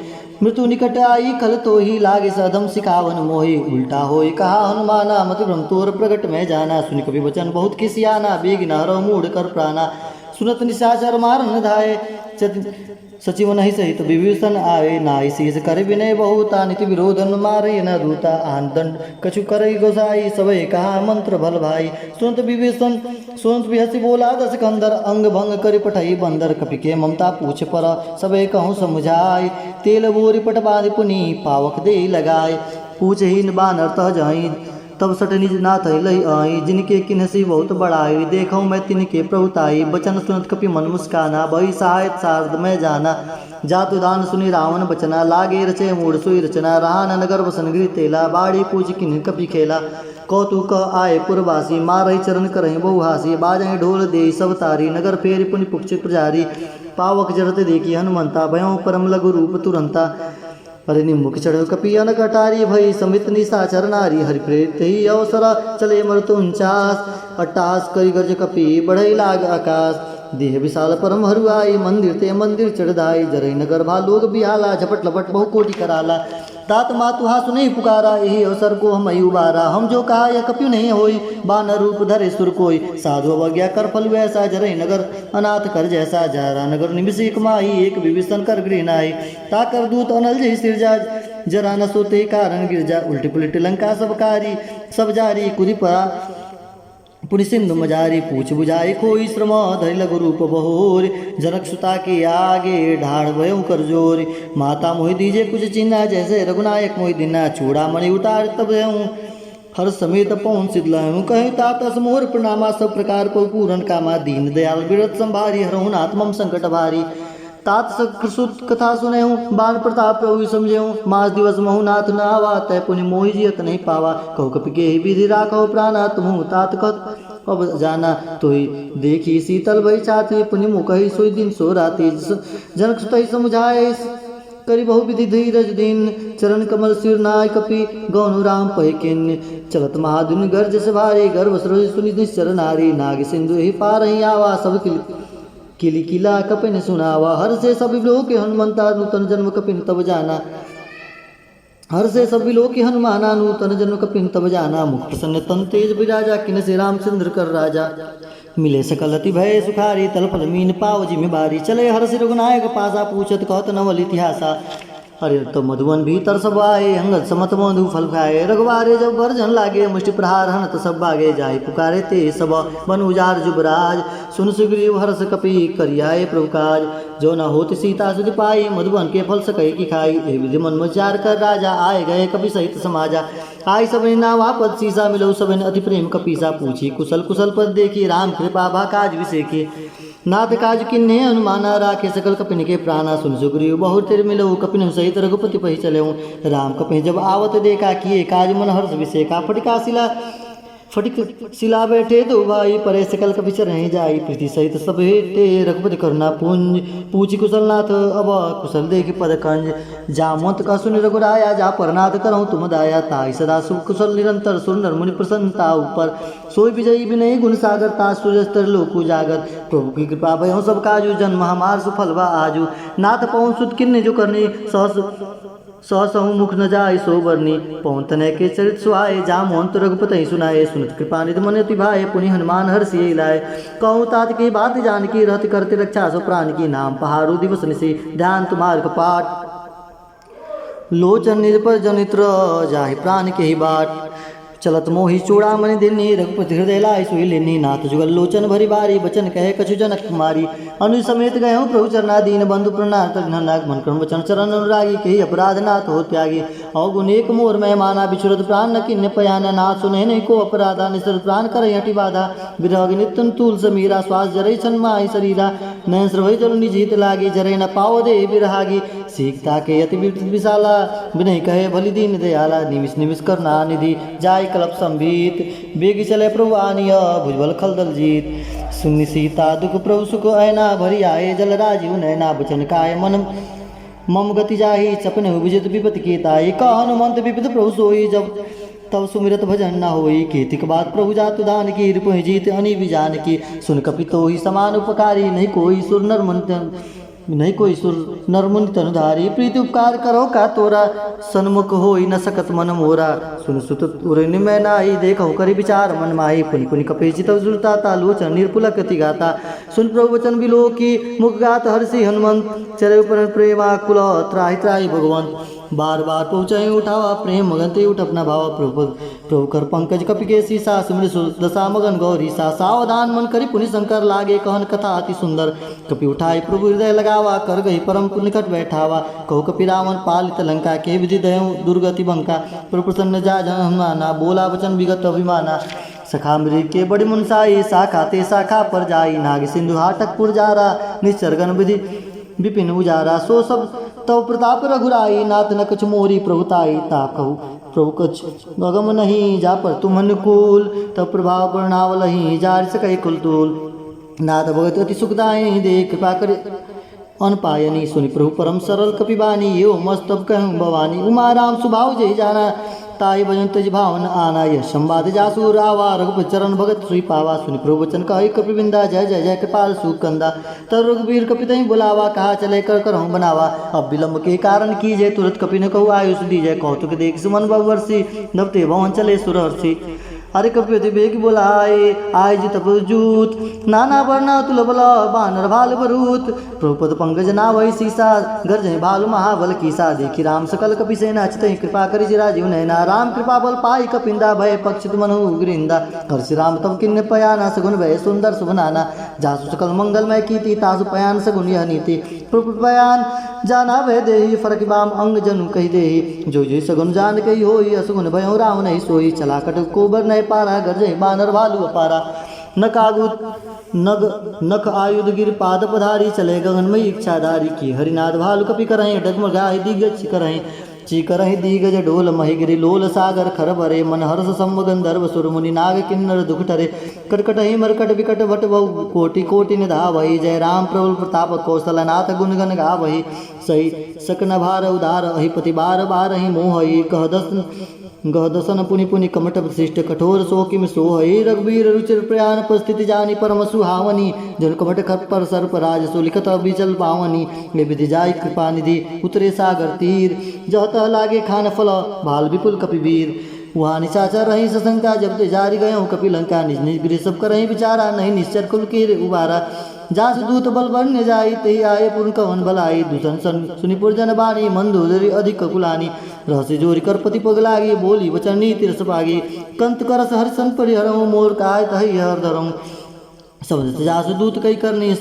Speaker 1: मृत्यु निकट आई खल तो ही, लागे सधम सिखावन मोहि। उल्टा होई कहा हनुमाना, मति भ्रम तोर प्रगट में जाना। सुनि कपि वचन बहुत खिसियाना, बेग न हरहु मूढ़ कर प्राणा। सुनत निशाचर मारन धाये, सचिव नहीं सहित विभीषण आए। नाई शीस कर विनय बहुता, नीति विरोधन मारे न दूता। आन दंड कछु करई गोसाई, सबे कहा मंत्र भल भाई। सुनत विभीषण सुनत बिहसी बोला, दस कंदर। अंग भंग करि पठई बंदर, कपि के ममता पूछ पर। सबे कहूँ समुझाई, तेल बोरी पट बांधि पुनि, पावक दे लगाए। पूछहीन बानर तह जाई, तब सट निज नाथ लई आई। जिनके किन्हसी बहुत बड़ाई, देखूँ मैं तिनके प्रभुताई। बचन सुनत कपि मन मुस्काना, बही सहायत शारद में जाना। जातु दान सुनि रावण बचना, लागे रचे मूढ़ सोई रचना। रहा न नगर बसन गृह तेला, बाड़ी पूछ किन्ह कपि खेला। कौतुक आए पुरवासी, मारहि चरण करहि बहुहासी। बाजहि ढोल देई सब तारी, नगर फेरि पुनि पुक्षित प्रजारी। पावक जरत देखी हनुमंता, भयों परम लघु रूप तुरंता। अरे निम्मुख चढ़ कपि अनक अटारी, भई समित निशाचर नारी। हरि प्रेरित ही अवसर, चले मरुतुंचास। अट्टास करि गर्ज कपि, बढ़ई लाग आकाश। देह विशाल परम हरुआई, मंदिर ते मंदिर चढ़दाई। जरई नगर भालोग बिहाला, झपट लपट बहु कोटि कराला। तात मातु हासु नहीं पुकारा, यही अवसर को हम उबारा। हम जो कहा यह कपियु नहीं होई, बानर रूप धरे सुर कोई। साधु अवज्ञा कर फल वैसा, जरई नगर अनाथ कर जैसा। जारा नगर निमिषी कमाई, एक विभीषण कर गृह नाई। ताकर दूत अनल जहि सिरजा, जरा न सोते कारण गिरजा। उल्टी पुलटी लंका सबकारी, सब जारी कुदी परा पुनि सिंधु मजारी। पूछ बुझाई कोई श्रम, धरि लघु रूप बहोर। जनक सुता के आगे, ढाढ़ भयं कर जोर। माता मोहि दीजे कुछ चिन्हा, जैसे रघुनायक मोहि दीना। चूड़ामणि उतार तब देऊँ, हर समेत पौन सिद्धलाऊँ। कहीं तातस मोर प्रणामा, सब प्रकार को पूरन कामा। दीन दयाल विरत संभारी, हरहु नाथ मम संकट भारी। तात सुत कथा सुनेहूँ, बान प्रताप प्रभु समझेहूँ। मास दिवस महु नाथ न आवा, तय पुनि मोहि जियत नहीं पावा। कहु कपि के विधि राखो प्राणा, तुमहु तात कत अब जाना। तोहि देखी शीतल भई छाती, पुनि मुकहि सोई दिन सो राति। जनक सुतहि समुझाए, करि बहु विधि धीरज दिन। चरण कमल सिर नाय कपि, गौनु राम पहि किन्नी। चलत महादुनि गर्ज से भारी, गर्भ सरोज सुनि निश्चर नारी। नाग सिंधु ही पारहि आवा, सब किली किला कपिन सुनावा। हर से सभी लोग के हनुमंता, नूतन जन्म कपिन तब जाना। हर से सभी लोग की हनुमाना, नूतन जन्म कपिन तब जाना। मुख प्रसन्न तन तेज बिराजा, किन से रामचंद्र कर राजा। मिले सकल अति भय सुखारी, तलपल मीन पाव जिमि बारी। चले हर से रघुनायक पासा, पूछत कहत नवल इतिहासा। अरे तो मधुवन भीतर सब आए, अंगद समत मधु फल खाए। रघुवारे जब गर्जन लागे, मुष्टि प्रहार हनत सब बागे। जाय पुकारे ते सब बन उजार जुबराज। सुन सुग्रीव हर्ष कपि, करियाए प्रभु काज। जो न होत सीता सुधि पाई, मधुबन के फल सकई की खाई। ए विधि मन विचार कर राजा, आए गए कपि सहित समाजा। आई सबने नावा पद सीसा, मिलो सबने अति प्रेम कपीसा। पूछी कुशल कुशल पद देखी, राम कृपा भा काज विसेकी। नाथ काज किन्ने अनुमाना, राखे सकल कपिन के प्राणा। सुन सुग्रीव बहुत तिर मिलऊ, कपिन सहित रघुपति पहि चलेऊ। राम कपिन जब आवत देखा, किए काज मन हर्ष विसेका। फटका शिला फटिक शिला बैठे दो भाई, परे सकल कपि चरहि जाई, प्रीति सहित सब हेटे रघुपति करुणा पुंज, पूछि कुशलनाथ अब कुशल देखि पद कंज, जामवंत का सुनि रघुराया, जा परनाथ करहु तुम दाया, ताई सदा सुख कुशल निरंतर, सुर नर मुनि प्रसन्नता ऊपर, सोई विजयी विनय गुण सागर, ता सूर्यस्तर लोक उजागर, प्रभु की कृपा भयउ सब काजू, जन्म हमार सुफल बा आजू, नाथ पवन सुत किन्नी जो करनी, सहसहु मुख न जाय सो बरनी, पवन तनय के चरित सुहाए, जामवंत रघुपति सुनाए, सुनत कृपा निधि मन अति भाए, पुनि हनुमान हर्षि लाए, कहूँ तात की बात जानकी, रहत करते रक्षा सो प्राण की, नाम पहाड़ो दिवस निशि ध्यान तुम्हार कपाट, लोचन निर्पर जनित्र जाहि प्राण के ही बाट, चलत मोहि चूड़ामणि दिन्नी, रघुपति हृदय लाई सोई लेनी, नाथ जुगल लोचन भरी बारी, बचन कहे कछु जनक कुमारी, अनुज समेत गए प्रभु चरना दीन, बंधु प्रणाम नाग मन कर्म वचन चरण अनुरागी, कही अपराध नाथ हो त्यागी, अवगुण एक मोर मैं माना, बिछुरत प्राण न किन्य पयाना, नाथ सुने नहीं को अपराधा, निसर प्राण कर हटि बाधा, विरह नित्यन तूल समीरा, श्वास जरई छन माहि शरीरा, नयन श्रवै जल निजीत लागी, जरे न पाओ दे विरहागी, सीखता के अति विशाला, विनय कहे भली दीन दयाला, निमिष निमिष करना निधि, जाय कलप संभीत, बेगी चले प्रभु आनिय, भुजबल खलदल जीत, सुनि सीता दुख प्रभु सुख ऐना, भरी आए जल राजीव नैना, बचन काय मन मम गति जाहि, चपन विजित विपति की ताई, कह हनुमंत विपद प्रभु सोई, जब तब सुमिरत भजन न होई, कीर्तिक बात प्रभु जातु दान की, रिपुहि जीत अनि विजान की, सुन कपि तोहि समान उपकारी, नहीं कोई सुर नर मन नहीं कोई सुर नरमुनि तनुधारी, प्रीति उपकार करो का तोरा, सन्मुख होई न सकत मन मोरा, सुन सुत उरनि मैं नाई, देखो करि विचार मन माही, पुनि पुनि कपि चितव जुलता, तालोचन निर्पुलक अति गाता, सुन प्रभु वचन बिलो की, मुख गात हर्षि हनुमंत, चरे पर प्रेमा कुल त्राहि त्राहि भगवंत, बार बार पहुँचाए उठावा, प्रेम मगन ते उठ अपना भावा, प्रभु कर पंकज कपि के शीसा, सुमिर दशा मगन गौरी सा, सावधान मन करि पुनि शंकर लागे, कहन कथा अति सुंदर, कपि उठाई प्रभु हृदय लगावा, कर गई परम निकट बैठावा, कहु कपि रावण पालित लंका, के विधि दयऊ दुर्गति बंका, प्रभु प्रसन्न जा हनुमाना, बोला वचन विगत अभिमाना, सखा मृग के बड़ी मुनसाई, शाखा ते शाखा पर जाई, नाग सिंधु हाटक पुरजारा, निश्चरगन विधि विपिन उजारा, सो सब तव प्रताप रघुराई, नाथ न कछ मोरी प्रभुताई, ता कहु प्रभु कछ अगम नहीं, जा पर तुम अनुकूल, तब प्रभाव वर्णावलही, जार सकै कुल तूल, नाथ भगत अति सुखदायी, दे कृपा कर अनपायनी, सुनि प्रभु परम सरल कपिबानी, यो मस्तब कहूँ भवानी, उमा राम सुभाव जय जाना, ताई भजन तज भावन आना, यह संवाद जासु रावा, रघुपति चरण भगत सुई पावा, सुनि प्रभु वचन कहि कपिबिंदा, जय जय जय कृपाल सुकंदा, तर रघुबीर कपि तहि बुलावा, कहा चले कर करहु बनावा, अब विलंब के कारण कीजय, तुरत कपि न कहु आयुष दीजय, कौतुक देख सुमन बहुवर्षी, नवते भवन चले सुरहर्षि, हरि कपि बेग बोलाए, आय जी तपजूत, नाना वर्ण तुल बल, बानर भाल बरूत, प्रभुपद पंकज नावै सीसा, गर्जय भालु महाबल कीसा, देखी राम सकल कपि सेना, चितहि कृपा करि राजीव नैना, राम कृपा बल पाई कपिंदा, भय पक्षित मनु गृंदा, हर्षि राम तब किन्य पयाना, सगुन भय सुंदर सुभनाना, जासु सकल मंगलमय कीर्ति, तासु पयान सगुन यह नीति, प्रभु पयान जाना भय देहि, फरक बाम अंग जनु कहि देहि, जो जो सगुन जान कहि होई, असगुन भय राम नहीं सोई, चला कट कोबर नहीं पारा, गर्जय बानर भालू अपारा, नख आयुध गिर पाद पधारी, चले गगनमय इच्छाधारी, की हरिनाथ भालु कपि करहि, डगमगाहि दिग्गज करहि, चीकरहि दिग्गज डोल महिगिरि, लोल सागर खर भरे, मन हर्ष सम गंधर्व सुर मुनि, नाग किन्नर दुख टरे, कटकटहि मरकट विकट भट बहु, कोटि कोटि निधावहि, जय राम प्रभु प्रताप कौशलनाथ गुण गण गावहि, सही सकन भार उदार अहिपति, बार बारहि मोहि, गह दसन पुनि पुनि कमट वशिष्ठ, कठोर सो किम सोहई, रघुवीर रुचिर प्रयाण परिस्थिति जानी, परम सुहावनी, जन कमट खप पर सर्प राज, सो लिखत अबिचल पावनी, ये विधि जाय कृपा निधि, उतरे सागर तीर, जहत लागे खान फल, भाल विपुल कपिवीर, वहाँ निशाचर रही सशंका, जब ते जारी गये कपि लंका, निज निज गृह सब करहि विचारा, नहीं निश्चर कुल के उबारा, जासु दूत बल बन्य जाई, तेहि आये पूर्ण कवन बलाई, दूषण सुनिपुर जन बानी, मंदोदरी अधिक कुलानी, रहस्य जोरी कर पति पग लागी, बोली वचन नीति रस पागी, कंत करस हरिशन परिहरऊ, मोर काय तहि हर धरऊ, शब्द जासु दूत कई करनी,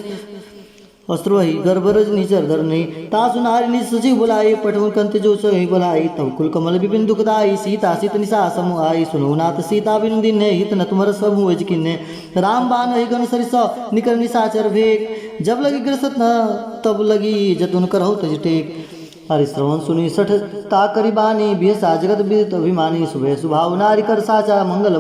Speaker 1: अस्त्र वही गर्भरज निचर धरनी, तासु नारी निज सचिव बुलाई, पठवन कंत जो सही बुलाई, तब कुल कमल विपिन दुखदाई, सीता सीत निशा समूह आई, सुनो नाथ सीता बिन दिन हित न तुमर समूह किन्ने, राम बान वही गण सरिस निकर निशाचर भेग, जब लगी ग्रसत न तब लगी जतुन करहु तज टेक, अरे श्रवण सुनी सठ ताकरी बानी बेसा जगत विदित अभिमानी सुभय सुभाव नारी कर साचा मंगल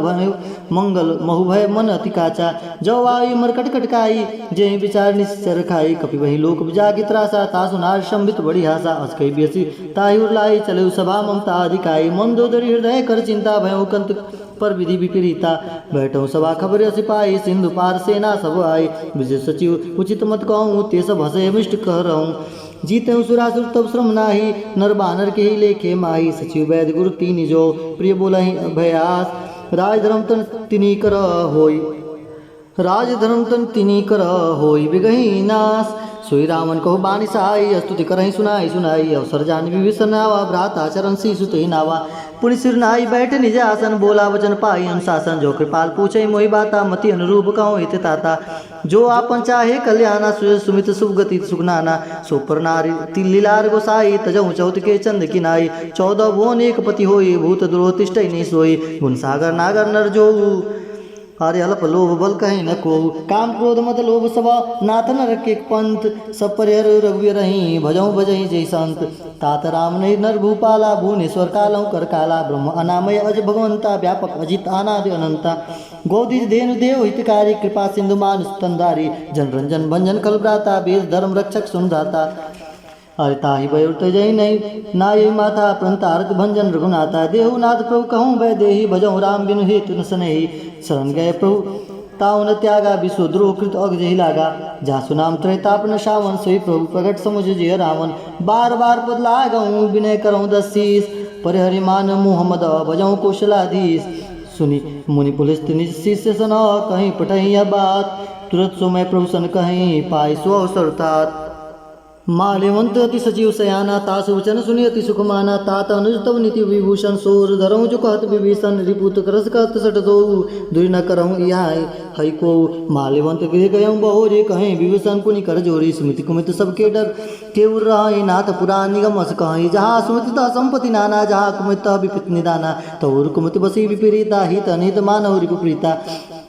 Speaker 1: महु भय मन अति काचा जो आई मरकट कटकाई जय विचार निश्चर खाई कपि वही लोक जागी त्रासा तासु नार शंभित बड़ी हासा अस्कई बेसी ताहि उरलाई चले सभा ममता अधिकाई मंदोदरी हृदय कर चिंता भयो कंत पर विधि विपरीता बैठो सभा खबर सिपाही सिंधु पार सेना सब आई विजय सचिव उचित मत कहूँ ते सब हसे मिष्ट कह रहूँ जीते सुरासुर तब श्रम नाही नर बानर के ही लेखे माही सचिव वैद गुरु तीन जो प्रिय बोलहि अभयास राज धर्म तन तिनी कर होई राज धर्म तन तिनी कर होई बिगही नाश सोई रामन कहो बानी सहाय स्तुति करहि सुनाई सुनाई अवसर जान विभीषण आवा भ्रात आचरण सी सुतहि नावा पुनि सिर नाई बैठ निज आसन बोला वचन पाई अनुशासन जो कृपाल पूछे मोहि बाता मति अनुरूप कहूँ हित ताता जो आपन चाहे कल्याणा सुमित सुगति सुगनाना सुपर नारी तिल्लीलार गोसाई तजऊ चौथ के चंद किनाई 14 भुवन एक पति होई भूत दुरोतिष्ठ नहीं सोई गुण सागर नागर नर जो अरे अल्प लोभ बल कहीं न को काम क्रोध मत लोभ सभा नाथ न रखे पंथ सब परिहर रघुवीर रही भजऊ भजई जय संत तात राम ने नर भूपाला भुवनेश्वर कालौ कर काला ब्रह्म अनामय अज भगवंता व्यापक अजित अनादि अनंता गोदिज धेनु देव हितकारी कृपा सिंधु मानुष तंदारी जन रंजन भंजन कलभ्राता वेद धर्म रक्षक सुनदाता अरे ताहि बयुर्त जय नहीं नाय माता प्रंतारक भंजन रघुनाथा देहुनाथ प्रभु कहूँ वै देही भजऊ राम बिनु हेतु न सनहि शरण गए प्रभु ताऊ न त्यागा विश्वद्रोह कृत अग जही लागा जासु नाम त्रैताप न शावन सोई प्रभु प्रगट समुझ जय रावण बार बार पद लागऊँ विनय करऊँ दशीष परिहरि मान मुहम्मद भजऊ कौशलाधीश सुनी मुनि पुलिस निज शिष्य सन कहीं पठही बात तुरंत सो मैं प्रभु सन कहीं पाई सो अवसर तात माल्यवंत अति सचिव सयाना तास वचन सुनि अति सुख माना तात अनुज तव नीति विभूषण सोर धरऊँ जो कहत विभीषण रिपुत करस कहत सट दो दुरी न करऊँ यहाँ हई को माल्यवंत गृह गयऊँ बहोरे कहें विभीषण पुनि कर जोरी सुमित कुमित सबके डर केउर रही नाथ पुराण निगम अस कहीं जहाँ सुमित संपत्ति नाना जहाँ कुमित विपित निदाना तौर कुमित बसी विपरीता हित अनित मानव रिपुप्रीता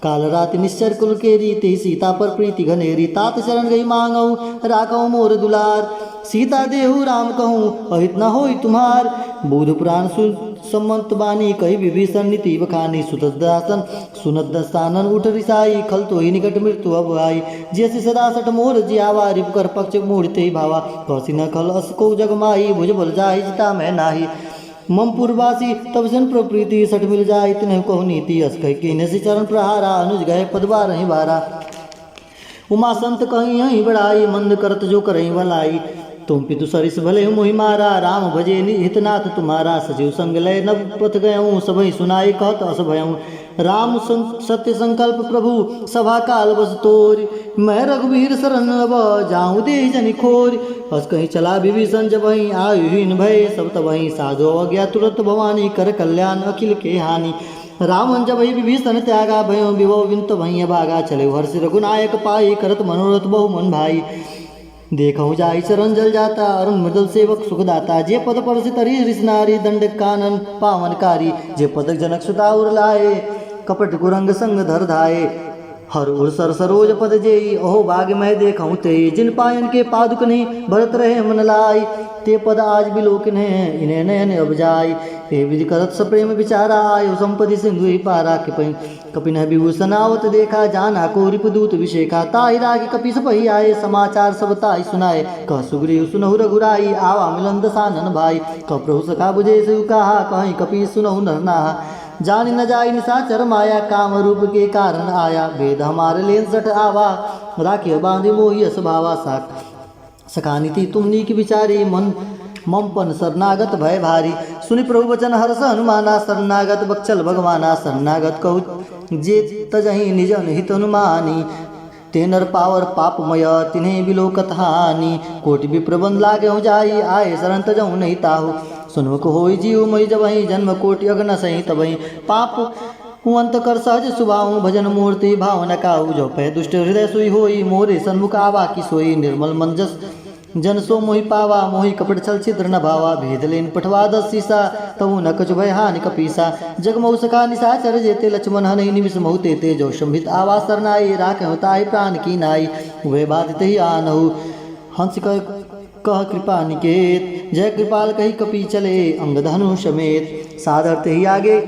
Speaker 1: काल राति निश्चर कुल के रीति सीता पर प्रीति घनेरी तात शरण गई मांगऊ राखऊ मोर दुलार सीता देहु राम कहूँ अहित न होई तुम्हार बुध पुराण सम्मत बानी कही विभीषण नीति बखानी सुतदासन सुनत दस्तानन उठ रिसाई खल तो ही निकट मृत्यु अब आई जैसे सदा सट मोर जियावा रिप कर पक्ष मूड़ते ही भावा कौसी न खल अस को जगमाई भुज बल जाई जिता मैं नाही ममपुरवासी तब जन प्रप्रीति सट मिल जाए इतने कहु नीति अस कह के नसी चरण प्रहारा अनुज गए पदवा रही बारा उमा संत कहीं यहीं बड़ाई मंद करत जो करही भलाई तुम पितु सरिस भले मोहि मारा राम भजे हितनाथ तुम्हारा सजीव संग लय नव पथ गयऊँ सबही सुनाई कहत अस भयऊँ राम सत्य संकल्प प्रभु सभा काल बस तोर मैं रघुवीर शरण अब जाऊँ दे जनि खोर अस कहीं चला विभीषण जब वहीं आयुहीन भय सब तब वहीं साधो अज्ञा तुरंत भवानी कर कल्याण अखिल के हानि रामन जब ही विभीषण त्यागा भयो विभो विंत भई भागा चले हर्ष रघुनायक पाई करत मनोरथ बहु मन भाई देखऊँ जाई चरण जल जाता अरुण मृदुल सेवक सुखदाता जे पद पर से तरी रिसनारी दंड कानन पावनकारी जे पद जनक सुता उर लाए कपट कुरंग संग धर धाये हर उर सर सरोज पद जेई अहो भाग्य मैं देखऊँ ते जिन पायन के पादुक नहीं भरत रहे मन लाई ते पद आज बिलोकिन है इन्हें नयन अब जाई हे विधि करत सप्रेम विचारा आयो संपदि सिंधु ही पारा कपिन विभूषण आवत देखा जाना को रिपुदूत विषेखा ताहि रागी कपि सपहि आए समाचार सब ताहि सुनाए कह सुग्रीव सुनहु रघुराई आवा मिलन दसानन भाई कह प्रभु सखा बुझे से कहा कहीं कपि सुनहु नरनाहा जानी न जाई निशाचर माया काम रूप के कारण आया वेद हमारे लेन सठ आवा राखे बांधे मोहि अस भावा साख सखानीति तुम नीक विचारी मन ममपन शरणागत भय भारी सुनि प्रभु वचन हर्ष हनुमाना शरणागत बक्षल भगवाना शरणागत कहु जे तजहि निजन हित हनुमानी ते नर पावर पापमय तिन्हें बिलोकत हानि कोटि विप्रबंध लागे हो जाई आए शरण तजहु नहीं ताहु सुनमुख होई जीव मई जब वही जन्म कोटि अग्न सही तबही पाप कुंत कर सहज सुभाऊ भजन मूर्ति भावना काऊ जो पै दुष्ट हृदय सुई होई मोरे सन्मुख आवा की सोई निर्मल मंजस जन सो मोहि पावा मोहि कपट छल छिद्र न भावा भेद लेन पठवा दस सीसा तबु न कछु भय हानि कपीसा जगमऊ सखा निशाचर जेते लक्ष्मण हनहि निमिष महु तेते जो शंभित आवा सरनाई राख होताई प्राण की नाई वे बात ही आनहु हंस कह कृपा निकेत, जय कृपाल कही कपि चले अंग धनु समेत। सादर ही आगे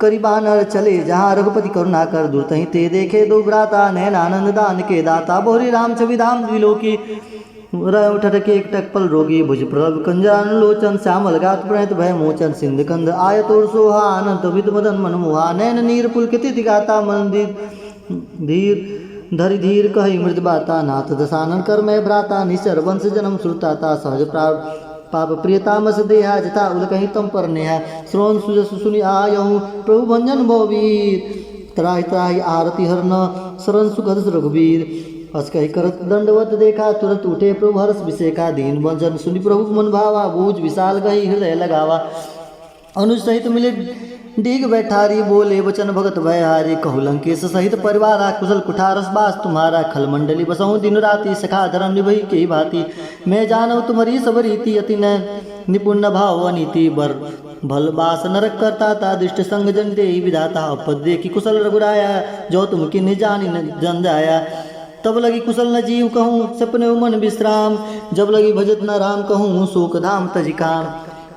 Speaker 1: करी बानर चले, जहाँ रघुपति करुणा कर दुर्तहि ते देखे दो भ्राता, नैन आनंद दान के दाता। बोहरी राम छवि धाम द्विलोकी, उठटके एक टकपल रोगी। भुज प्रभ कंजान लोचन, श्यामल गात प्रणत भय मोचन। सिंध कंद आयतोर सोहा, अनंत विद मदन मनमोहा। नैन नीर पुलकित गाता, मन धीर धरि धीर कहि मृद बाता। नाथ दशानन कर मैं भ्राता, निश्चर वंश जन्म श्रुताता। सहज पाप प्रियतामस देहा, जथा उल कहीं तम पर नेहा। श्रोण सुजस सुनि आयहूँ, प्रभु भंजन भववीर। त्राहि त्राहि आरती हर न, शरण सुखद रघुवीर। हस कही करत दंडवत देखा, तुरंत उठे प्रभु हर्ष विषेका। दीन वंजन सुनि प्रभु मन भावा, बूझ विशाल गही हृदय लगावा। अनुज सहित मिले डीग बैठारी, बोले वचन भगत भयहारी। कहु लंकेश सहित परिवारा, कुशल कुठारस बास तुम्हारा। खल मंडली बसहु दिन राति, सखा धर्म निभई के भांति। मैं जानव तुम्हारी सब रीति, अति न निपुण भाव अनीति। बर भल बास नरक करता था, दुष्ट संग जन दे विधाता। अपद देखी कुशल रघुराया, जो तुम किन्हीं जानी जन जाया। तब लगी कुशल न जीव कहूँ, सपने मन विश्राम। जब लगी भजत न राम कहूँ, शोक धाम तज काम।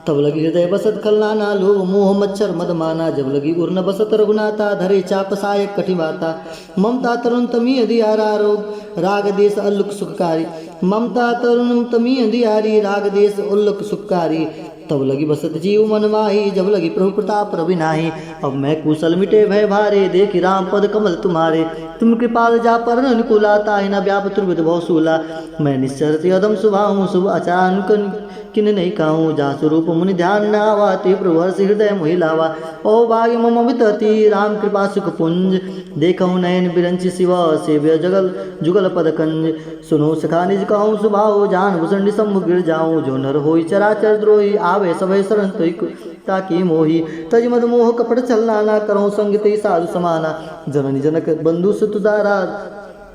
Speaker 1: तब लगी हृदय बसत खलनाना, लोभ मोह मच्छर मद माना। जब लगी उर्न बसत रघुनाथा, धरे चाप सायक कटिवाता। ममता तरुण तमी अधियारा, रोग राग देश अल्लुक सुखकारी। ममता तरुण तमी अधियारी, राग देश उल्लुक सुखकारी। तब लगी बसत जीव मन माही, जब लगी प्रभु प्रताप रवि नाही। अब मैं कुशल मिटे भय भारे, देखी राम पद कमल तुम्हारे। तुम कृपाल जा पर अनुकूला, ताहि न व्याप तुर्विद बहुसूला। मैं निश्चर अदम सुभाऊँ, शुभ अचानक किन नहीं कहूँ। जा स्वरूप मुनि ध्यान न आवा, ते प्रभु हर्ष हृदय मोहि लावा। ओ भाग्य मम वितति, राम कृपा सुख पुंज। देखहु नयन बिरंचि शिव, सेव्य जगल जुगल पद कंज। सुनो सखा निज कहूँ सुभाओ, जान भूषण सम्मुख गिर जाऊँ। जो नर होई चराचर द्रोही, आवे सभय शरण ताकि मोही। तज मद मोह कपट छलना, करहु संग ते साधु समाना। जननी जनक बंधु सुतदारा,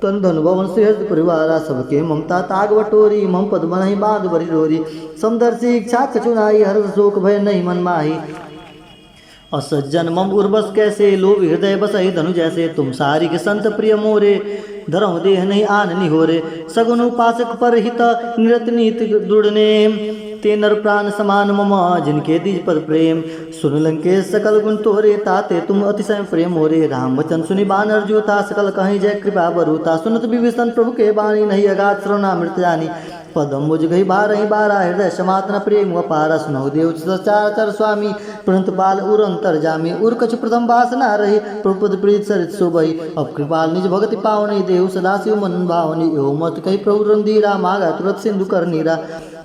Speaker 1: तन धन भवन श्रेष्ठ परिवारा। सबके ममता ताग बटोरी, मम पद मनहि बांध बरी रोरी। समदर्शी इच्छा कछुनाई, हर्ष शोक भय नहीं मन माही। असज्जन मम उर्वस कैसे, लोभ हृदय बसई धनु जैसे। तुम सारी के संत प्रिय मोरे, धरहु देह नहीं आन निहोरे। सगुन उपासक पर हित, निरत नीति दृढ़ नेम। ते नर प्राण समान मम, जिनके दीज पद प्रेम। सुन लंकेश सकल गुण तोरे, ताते तुम अतिशय प्रेम मोरे। राम वचन सुनि बानर जूता, सकल कहीं जय कृपा बरूता। सुनत विभीषण प्रभु के बाणी, नहीं अगाध श्रवणामृत जानी। पदम मुझ गई बारही बारा, हृदय समातन प्रेम अपारा। सुनहु देव चर स्वामी, प्रणत बाल उर अंतर जामी। उर कछु प्रथम वासना रही, प्रभुपद प्रीत सरित शोभई। अब कृपाल निज भगति पावनी, देव सदा शिव मन भावनी। यो मत कही प्रभु रंधीरा, मागा तुरत सिंधु कर नीरा।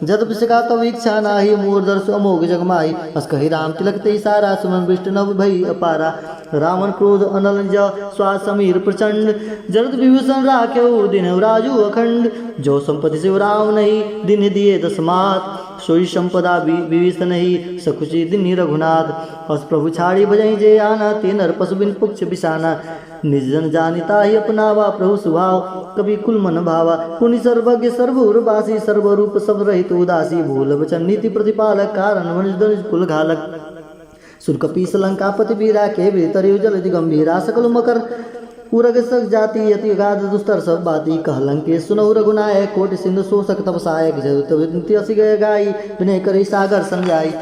Speaker 1: जद पिसका तब इच्छा नाही, मोर दर्श अमोघ जगमाही। हस कही राम तिलक ते सारा, सुमन विष्ट नव भई अपारा। रावण क्रोध अनल श्वास समीर प्रचंड, जरद विभीषण राख्यो दिन राजू अखंड। जो संपत्ति शिव राम नहीं, दिन दिए दस मात। सोई संपदा विभीषण ही, सकुची दिन रघुनाथ। हस प्रभु छाड़ी भजई जे आना, ते नर पशु बिन पुक्ष बिसाना। निज जन जानिता ही अपनावा, प्रभु स्वभाव कभी कुल मन भावा। पुनि सर्वज्ञ सर्वउरवासी, सर्वरूप सब रहित उदासी। भूल वचन नीति प्रतिपालक, कारण मनुज कुल घालक। सुर कपीस लंकापति वीरा, के भीतर जल गंभीरा। सकल मकर उरग सक जाति, अति गाध दुस्तर सब बाती। कह लंकेश सुनहु रघुनायक, कोटि सिंधु शोषक तपसायक। जदुत गाई, विनय करी सागर समझाई।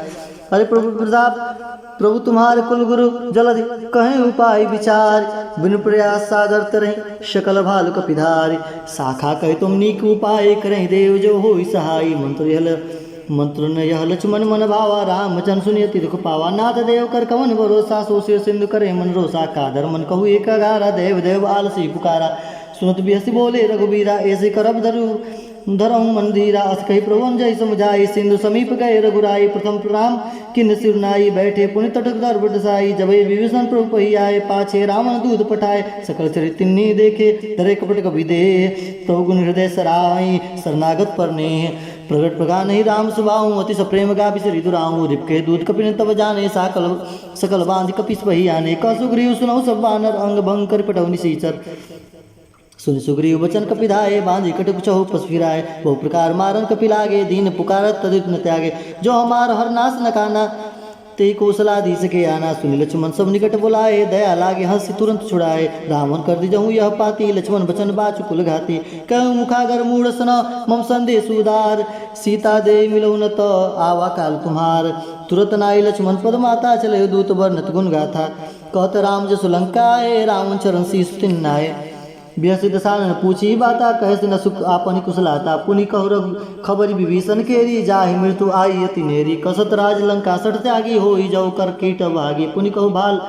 Speaker 1: अरे प्रभु प्रताप, प्रभु तुम्हारे कुल गुरु, जलधि कहें उपाय विचार। बिन प्रयास सागर तरह, शकल भालु कपिधारी। शाखा कहे तुम नीक उपाय, करें देव जो हो सहाय। मंत्र न यह लक्ष्मण मन भावा, राम वचन सुनिय तिरख पावा। नाथ देव कर कवन भरोसा, सोसियो सिंधु करे मन रोसा। कादर मन कहु एक गारा, देव देव आलसी पुकारा। सुनत बिहसी बोले रघुबीरा, ऐसे करब धरहु मन धीरा। अस कही प्रभु जय समझाई, सिंधु समीप गए रघुराई। प्रथम प्रणाम किन सिरनाई, बैठे पुनि तटक दर बटसाई। जब विभीषण प्रभु पही आए, पाछे रावण दूध पठाए। सकल चरित तिन्नी देखे, धरे कपट कभी दे। प्रभु गुण हृदय सराई, शरणागत पर ने। प्रगट प्रगा नहीं राम सुभाऊँ, अति सप्रेम गा बिसरी दुराऊँ। रिपके दूध कपिन तब जाने, सकल बांध कपिस बही आने। कह सुग्रीव सुनऊ सब बानर, अंग भंग कर पटऊ निसीचर। सुन सुग्रीव वचन कपिधाये, बांधी कटक चहु पस फिराए। बहु प्रकार मारन कपि लागे, दीन पुकारत तदित न त्यागे। जो हमार हर नाश न काना, ते कौशलाधीश के आना सुनि लक्ष्मण सब निकट बुलाए, दया लागे हंसी तुरंत छुड़ाए। रावण कर दी जाऊँ यह पाती, लक्ष्मण बचन बाचु कुल घाती। कहूँ मुखागर मूढ़ सन मम संदेश उदार, सीता दे मिलऊ न तो आवा काल तुम्हार। तुरत नाई लक्ष्मण पद माता, चले दूत वर्णत गुण गाथा। कहत राम जसु लंकाए, रावण चरण शीस तिन्नाए। बिहसी दसानन पूछी बाता, कहे न सुख आपनि कुशलाता। पुनि कहु रघु खबरी विभीषण केरी, जाहि मृत्यु आई अति नेरी। कसत राज लंका सठ त्यागी, होई जाऊ कर कीट भागी। पुनि कहु भाल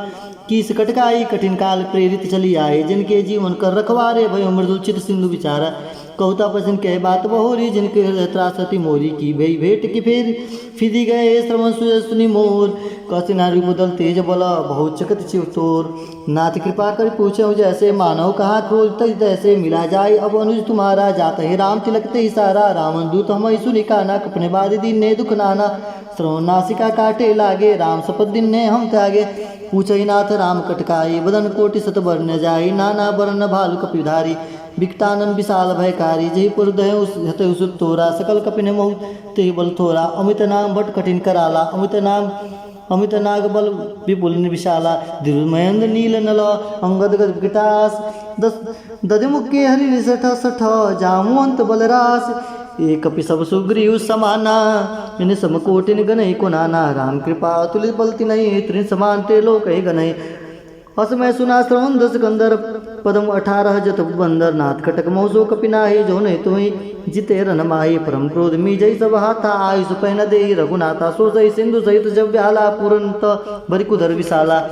Speaker 1: कीस कटकाई, कठिन काल प्रेरित चली आए। जिनके जीवन कर रखवारे, भयो मृदुल चित सिंधु विचारा। कहता पसन कह बात बहोरी, जिनके हृदय त्रासती मोरी। की भई भेंट की फेर फिदी गए, श्रवण सुनि मोर। कसी नारी बदल तेज बल, बहुत चकत चिव तोर। नाथ कृपा कर पूछे जैसे, मानव कहा क्रोध तैसे। मिला जाए अब अनुज तुम्हारा, जात है राम तिलक ते सारा। रावण दूत हम सुनि काना, कपने बाद दिन ने दुख नाना। श्रवण नासिका काटे लागे, राम शपथ दिन ने हम त्यागे। पूछई नाथ राम कटकाई, बदन कोटि सत बरन जाई। नाना बरन भालु कपिधारी, विकटानन विशाल भयकारी। जही पुर दय हते उसुत तोरा, सकल कपिने महु ते बल थोरा। अमित नाम भट कठिन कराला, अमित नाग बल विपुल विशाला। दिव्य महेंद्र नील नल, अंगद गद विकटास। दधिमुख के हरि निसठ सठ, जामुअंत बलरास। एक कपि सब सुग्रीव समाना, इन समकोटिन गनहि को नाना। राम कृपा अतुलित बल तिनहि, त्रिन समान ते लोक गनहि। असमय सुना श्रवण दस कंदर, पदम 18 जत बंदर। नाथ कटक मौसो कपिनाही, जो नहीं तुहि जिते रन माही। परम क्रोध मी जय सब हाथा, आयु सुपै न दे रघुनाथा। सो सही सिंधु सहित जब ब्याला, पुरंत भरि कुधर विशाला।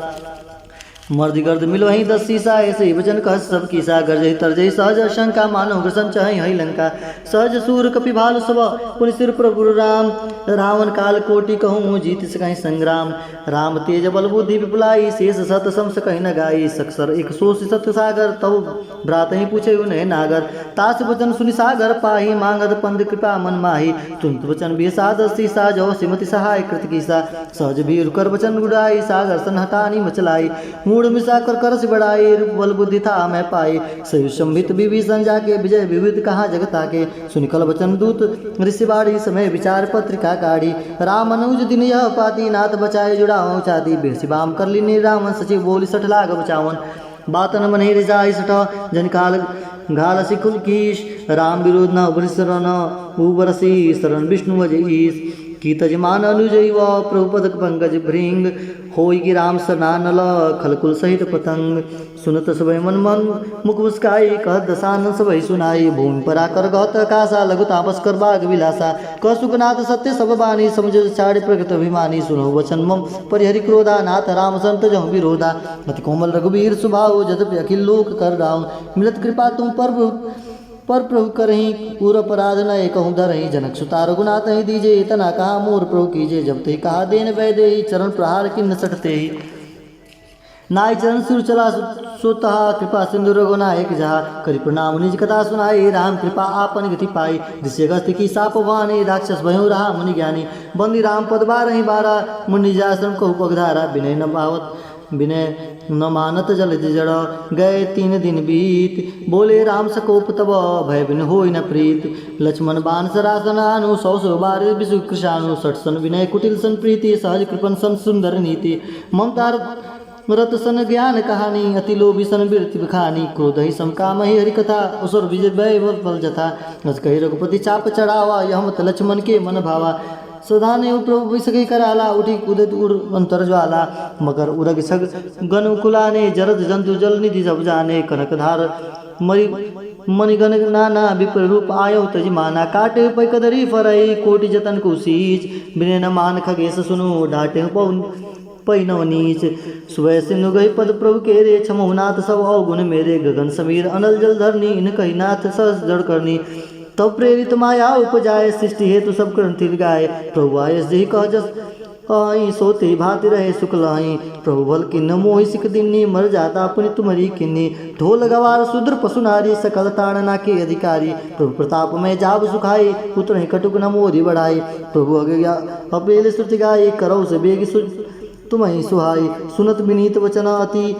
Speaker 1: मर्द गर्द मिलो ही 10 सीसा, ऐसे ही वचन कह सब कीसा। गरजहि तरजहि सहज शंका, मानो ग्रसन चहि हई लंका। सहज सूर कपि भालु सब, पुनि सिर प्रभु राम। रावण काल कोटि कहूँ, जीत सकहि संग्राम। राम तेज बल बुद्धि विपुलाई, शेष सत समस कहि न गाई। सकसर एक सोष सत सागर, तब भ्रात ही पूछे उन्हें नागर। तास वचन सुनि सागर पाही, मांगत पंद कृपा मन माही। तुंत वचन भी सादस सीसा, जो सिमति सहाय कृत कीसा। सहज भीर कर वचन गुड़ाई, सागर सन हटानी मचलाई। मूड मिसा कर करस बढ़ाई, रूप बल बुद्धि था मैं पाई। सयुज संभित विभीषण जाके, विजय विविध कहा जगता के। सुनिकल वचन दूत ऋषि बाड़ी, समय विचार पत्रिका काढ़ी। राम अनुज दिन यह पाती, नाथ बचाए जुड़ाओ चाती। बेसी बाम कर लीनी रावण, सचिव बोली सठ लाग बचावन। बातन मन रिजाई सठ, जन काल घाल सिकुल कीश। राम विरोध न उबरसरन, उबरसी शरण विष्णु अजईस। की तजमान अनुजैव, प्रभुपद पंकज भृंग। होई की राम सरनानल, खलकुल सहित पतंग। सुनत सबय मन मुख मुस्काई, कहत दसानन सबय सुनाई। भूमि पर आकर गहत कासा, लघु तापस कर बाग विलासा। कह सुखनाथ सत्य सब बानी, समझ छाड़ प्रकृत अभिमानी। सुनो वचन मम परिहरि क्रोधा, नाथ राम संत जहु विरोधा। अति कोमल रघुबीर सुभाऊ, जद्यपि अखिल लोक कर राउ। मिलत कृपा तुम पर प्रभु करही, पूर अपराध न कहूँ धरही। जनक सुता रघुनाथ ही दीजे, इतना कहा मोर प्रभु कीजे। जब ते कहा देन वै दे, चरण प्रहार किन्न सटते ही। नाय चरण सिर चला सोतहा, कृपा सिंधु रघुनायक जहा। करि प्रणाम निज कथा सुनाई, राम कृपा आपन गति पाई। ऋषि अगस्त्य की साप वानी, राक्षस भयो रहा मुनि ज्ञानी। बंदी राम पद बारहि बारा, मुनि जासन कहु पगधारा। विनय न मानत जल जड़, गए 3 दिन बीत। बोले राम सकोप तब, भय बिन होई न प्रीत। लक्ष्मण बान सरासनानु, 100 बार विषु कृशानु। 60 सन विनय कुटिल सन प्रीति, सहज कृपन सन सुंदर नीति। ममता रत सन ज्ञान कहानी, अति लोभी सन बिरति बखानी। क्रोध ही सम काम ही हरि कथा, उसुर विजय भय फल जथा। अस कही रघुपति चाप चढ़ावा, यह मत लक्ष्मण के मन भावा। सधाने प्रभु सखी कराला, उठी कूदत उड़ अंतर ज्वाला। मकर उरग सग गनु कुलाने, जरद जंतु जल निधि सब जाने। कनक धार मणिगण नाना, विप्र रूप आयो तजमाना। काटे पै कदरी फरई, कोटि जतन कुशीच। बिने न मान खगेश सुनु, डाटे पौन पै नवनीच। सुबह सिंधु गई पद प्रभु के रे, छमहुनाथ सब अवगुण मेरे। गगन समीर अनल जल धरनी, इन कही नाथ सहज जड़ करनी। तब प्रेरित माया उपजाए, सृष्टि हेतु सब ग्रंथि गाय। प्रभु आयस जही कह जस आई, सोते भाति रहे सुखलाई। प्रभु बल किन्न मोहि सिख दिन्नी, मर जाता पुनि तुम्हारी किन्नी। ढोल गवार शूद्र पशु नारी, सकल ताड़ना के अधिकारी। प्रभु प्रताप में जाब सुखाई, पुत्र ही कटुक न मोरी बढ़ाई। प्रभु अपेल श्रुति गाई, करौ से बेग तुम्हें सुहाई। सुनत विनीत वचन अति,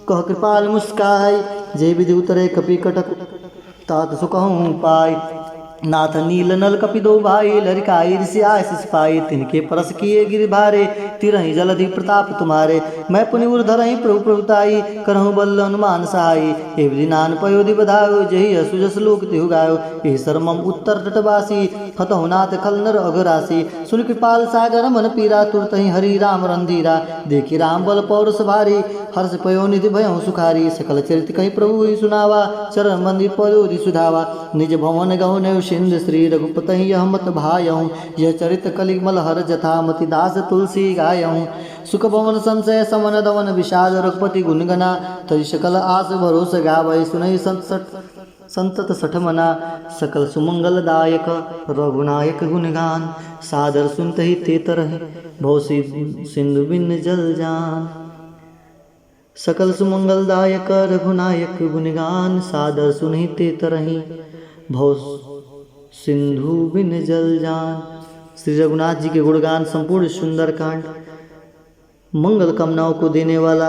Speaker 1: कह कृपाल मुस्काई। जय विधि उतरे कपि कटक, तात सुकहूँ पाई। नाथ नील नल कपि दो भाई, लरिकाई ऋषि आशीष पाई। तिनके परस किए गिर भारे, तिरहि जलधि प्रताप तुम्हारे। मैं पुनि उर्धरहि प्रभु प्रभुताई, करहु बल हनुमान सहाई। एव दिनान पयोधि बधायो, जहि असु जस लोक तिहु गायो। एहि सरमम उत्तर तटवासी, हतहु नाथ खल नर अघरासी। सुन कृपाल सागर मन पीरा, तुरतहि हरि राम रंधीरा। देखि राम बल पौरस भारी, हर्ष पयो निधि भयउ सुखारी। सकल चरित कहि प्रभु ही सुनावा, चरण मंदिर पयोधि सुधावा। निज भवन गहु नैव सिंध, श्री रघुपति यह मत भायऊ। यह चरित कलिमल हर जथा, मति दास तुलसी गायऊ। सुख भवन संशय समन दवन, विषाद रघुपति गुण गना। तरि सकल आस भरोस गावै, सुनहि संतत सठ मना। सकल सुमंगल दायक रघुनायक गुणगान, सादर सुनतहि ते तरहि भव सिंधु बिन जल जान। सकल सुमंगल दायक रघुनायक गुणगान, सादर सुनहि ते तरहि भव सिंधु बिन जल जान। श्री रघुनाथ जी के गुणगान संपूर्ण सुंदर कांड मंगल कामनाओं को देने वाला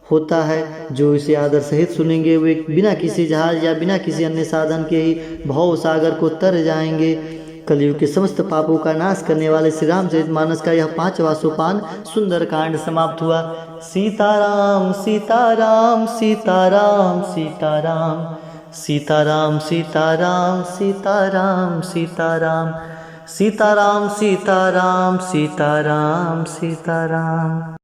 Speaker 1: होता है। जो इसे आदर सहित सुनेंगे वे बिना किसी जहाज या बिना किसी अन्य साधन के ही भव सागर को तर जाएंगे। कलयुग के समस्त पापों का नाश करने वाले श्री रामचरितमानस का यह 5वां सोपान सुंदर कांड समाप्त हुआ। सीताराम सीताराम सीताराम सीताराम सीताराम सीताराम सीताराम सीताराम सीताराम सीताराम सीताराम सीताराम।